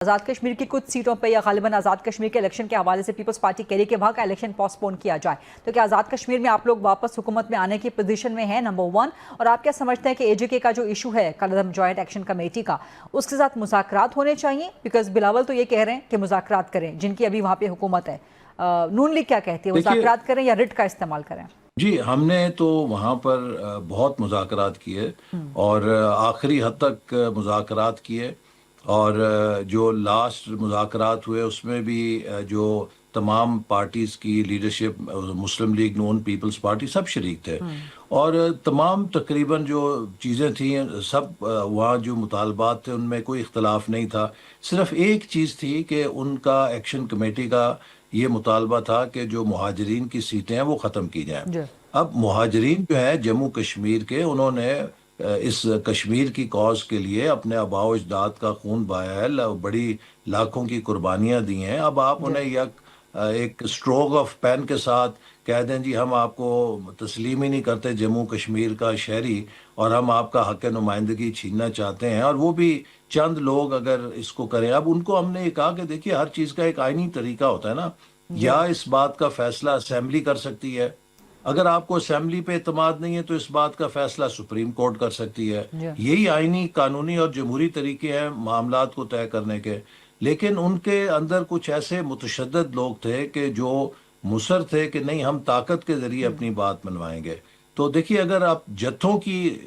آزاد کشمیر کی کچھ سیٹوں پہ یا غالباً آزاد کشمیر کے الیکشن کے حوالے سے پیپلز پارٹی کہہ رہی کہ وہاں کا الیکشن پوسٹ پون کیا جائے، تو کیا آزاد کشمیر میں آپ لوگ واپس حکومت میں آنے کی پوزیشن میں ہیں؟ نمبر 1، اور آپ کیا سمجھتے ہیں کہ اے جے کے کا جو ایشو ہے کالعدم جوائنٹ ایکشن کمیٹی کا، اس کے ساتھ مذاکرات ہونے چاہیے؟ بیکاز بلاول تو یہ کہہ رہے ہیں کہ مذاکرات کریں، جن کی ابھی وہاں پہ حکومت ہے۔ نون لیگ کیا کہتی ہے، مذاکرات کریں یا رٹ کا استعمال کریں؟ جی، ہم نے تو وہاں پر بہت مذاکرات کیے اور آخری حد تک مذاکرات کیے، اور جو لاسٹ مذاکرات ہوئے اس میں بھی جو تمام پارٹیز کی لیڈرشپ، مسلم لیگ، نون، پیپلز پارٹی، سب شریک تھے، اور تمام تقریباً جو چیزیں تھیں سب وہاں جو مطالبات تھے ان میں کوئی اختلاف نہیں تھا۔ صرف ایک چیز تھی کہ ان کا ایکشن کمیٹی کا یہ مطالبہ تھا کہ جو مہاجرین کی سیٹیں ہیں وہ ختم کی جائیں۔ اب مہاجرین جو ہیں جموں کشمیر کے، انہوں نے اس کشمیر کی کاز کے لیے اپنے آباء و اجداد کا خون بہایا ہے، بڑی لاکھوں کی قربانیاں دی ہیں۔ اب آپ انہیں ایک اسٹروک آف پین کے ساتھ کہہ دیں جی ہم آپ کو تسلیم ہی نہیں کرتے جموں کشمیر کا شہری، اور ہم آپ کا حق نمائندگی چھیننا چاہتے ہیں، اور وہ بھی چند لوگ اگر اس کو کریں۔ اب ان کو ہم نے یہ کہا کہ دیکھیے ہر چیز کا ایک آئینی طریقہ ہوتا ہے نا، یا اس بات کا فیصلہ اسمبلی کر سکتی ہے، اگر آپ کو اسمبلی پہ اعتماد نہیں ہے تو اس بات کا فیصلہ سپریم کورٹ کر سکتی ہے۔ یہی آئینی، قانونی اور جمہوری طریقے ہیں معاملات کو طے کرنے کے۔ لیکن ان کے اندر کچھ ایسے متشدد لوگ تھے کہ جو مصر تھے کہ نہیں، ہم طاقت کے ذریعے اپنی بات منوائیں گے۔ تو دیکھیے اگر آپ جتھوں کی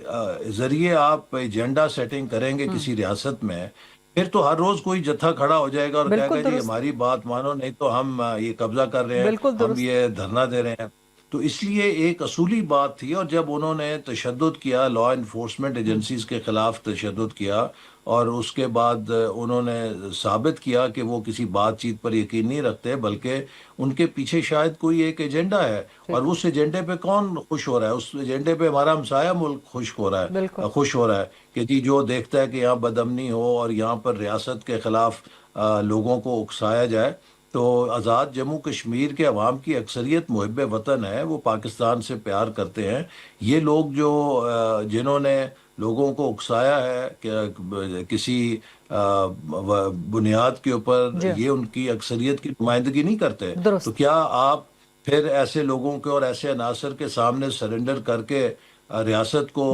ذریعے آپ ایجنڈا سیٹنگ کریں گے کسی ریاست میں، پھر تو ہر روز کوئی جتھا کھڑا ہو جائے گا اور کہے گا جی ہماری بات مانو، نہیں تو ہم یہ قبضہ کر رہے ہیں، ہم یہ دھرنا دے رہے ہیں۔ تو اس لیے ایک اصولی بات تھی، اور جب انہوں نے تشدد کیا، لا انفورسمنٹ ایجنسیز کے خلاف تشدد کیا، اور اس کے بعد انہوں نے ثابت کیا کہ وہ کسی بات چیت پر یقین نہیں رکھتے، بلکہ ان کے پیچھے شاید کوئی ایک ایجنڈا ہے، اور اس ایجنڈے پہ کون خوش ہو رہا ہے؟ اس ایجنڈے پہ ہمارا ہمسایہ ملک خوش ہو رہا ہے کہ جی جو دیکھتا ہے کہ یہاں بدامنی ہو اور یہاں پر ریاست کے خلاف لوگوں کو اکسایا جائے۔ تو آزاد جموں کشمیر کے عوام کی اکثریت محب وطن ہے، وہ پاکستان سے پیار کرتے ہیں۔ یہ لوگ جو جنہوں نے لوگوں کو اکسایا ہے کہ کسی بنیاد کے اوپر، یہ ان کی اکثریت کی نمائندگی نہیں کرتے۔ تو کیا آپ پھر ایسے لوگوں کے اور ایسے عناصر کے سامنے سرنڈر کر کے ریاست کو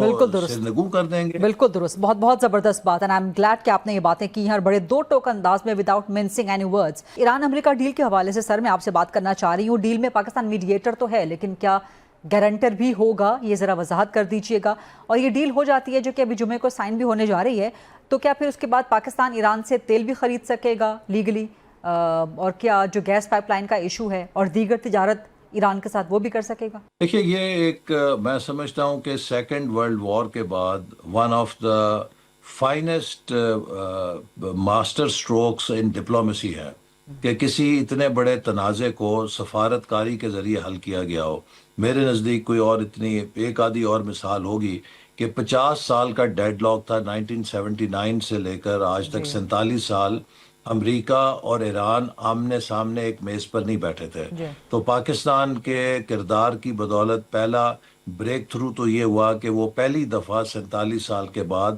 سرنگوں کر دیں گے؟ بالکل درست، بہت بہت زبردست بات ہے۔ آئی ایم گلیڈ کہ آپ نے یہ باتیں کی ہیں، اور بڑے دو ٹوک انداز میں، وداؤٹ مینسنگ اینی ورڈز۔ ایران امریکہ ڈیل کے حوالے سے سر میں آپ سے بات کرنا چاہ رہی ہوں۔ ڈیل میں پاکستان میڈیٹر تو ہے، لیکن کیا گارنٹر بھی ہوگا؟ یہ ذرا وضاحت کر دیجئے گا۔ اور یہ ڈیل ہو جاتی ہے جو کہ ابھی جمعے کو سائن بھی ہونے جا رہی ہے، تو کیا پھر اس کے بعد پاکستان ایران سے تیل بھی خرید سکے گا لیگلی؟ اور کیا جو گیس پائپ لائن کا ایشو ہے اور دیگر تجارت ایران کے ساتھ، وہ بھی کر سکے گا؟ دیکھیے یہ ایک، میں سمجھتا ہوں کہ سیکنڈ ورلڈ وار کے بعد one of the finest master strokes in diplomacy ہے کہ کسی اتنے بڑے تنازع کو سفارتکاری کے ذریعے حل کیا گیا ہو۔ میرے نزدیک کوئی اور اتنی ایک آدھی اور مثال ہوگی کہ 50 سال کا ڈیڈ لاک تھا، 1979 سے لے کر آج تک 47 سال امریکہ اور ایران آمنے سامنے ایک میز پر نہیں بیٹھے تھے۔ تو پاکستان کے کردار کی بدولت پہلا بریک تھرو تو یہ ہوا کہ وہ پہلی دفعہ 47 سال کے بعد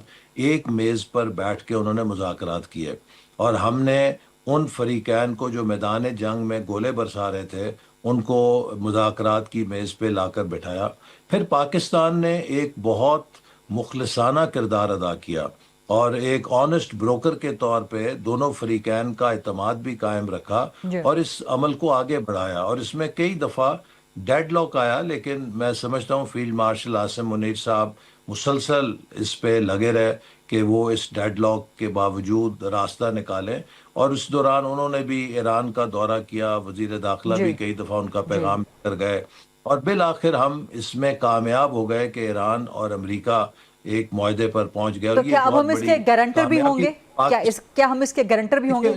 ایک میز پر بیٹھ کے انہوں نے مذاکرات کیے، اور ہم نے ان فریقین کو جو میدان جنگ میں گولے برسا رہے تھے ان کو مذاکرات کی میز پہ لا کر بٹھایا۔ پھر پاکستان نے ایک بہت مخلصانہ کردار ادا کیا، اور ایک آنسٹ بروکر کے طور پہ دونوں فریقین کا اعتماد بھی قائم رکھا، اور اس عمل کو آگے بڑھایا۔ اور اس میں کئی دفعہ ڈیڈ لاک آیا، لیکن میں سمجھتا ہوں فیلڈ مارشل عاصم منیر صاحب مسلسل اس پہ لگے رہے کہ وہ اس ڈیڈ لاک کے باوجود راستہ نکالیں، اور اس دوران انہوں نے بھی ایران کا دورہ کیا، وزیر داخلہ بھی کئی دفعہ ان کا پیغام کر گئے، اور بالآخر ہم اس میں کامیاب ہو گئے کہ ایران اور امریکہ ایک معاہدے پر پہنچ گیا۔ تو کیا اب ہم اس کے گارنٹر بھی ہوں گے؟ کیا ہم اس کے گارنٹر بھی ہوں گے؟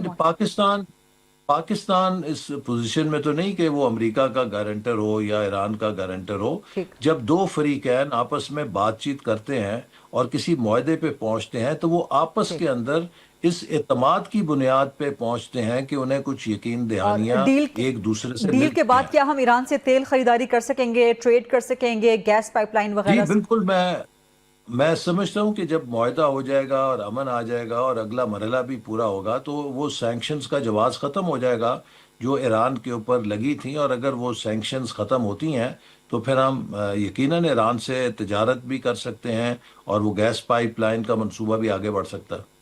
پاکستان اس پوزیشن میں تو نہیں کہ وہ امریکہ کا گارنٹر ہو یا ایران کا گارنٹر ہو۔ جب دو فریقین آپس میں بات چیت کرتے ہیں اور کسی معاہدے پہ پہنچتے ہیں تو وہ آپس کے اندر اس اعتماد کی بنیاد پہ پہنچتے ہیں کہ انہیں کچھ یقین دہانیاں ایک دوسرے سے ڈیل کے بعد کیا ہم ایران سے تیل خریداری کر سکیں گے، ٹریڈ کر سکیں گے، گیس پائپ لائن وغیرہ؟ جی بالکل، میں سمجھتا ہوں کہ جب معاہدہ ہو جائے گا اور امن آ جائے گا اور اگلا مرحلہ بھی پورا ہوگا تو وہ سینکشنز کا جواز ختم ہو جائے گا جو ایران کے اوپر لگی تھیں، اور اگر وہ سینکشنز ختم ہوتی ہیں تو پھر ہم یقیناً ایران سے تجارت بھی کر سکتے ہیں اور وہ گیس پائپ لائن کا منصوبہ بھی آگے بڑھ سکتا ہے۔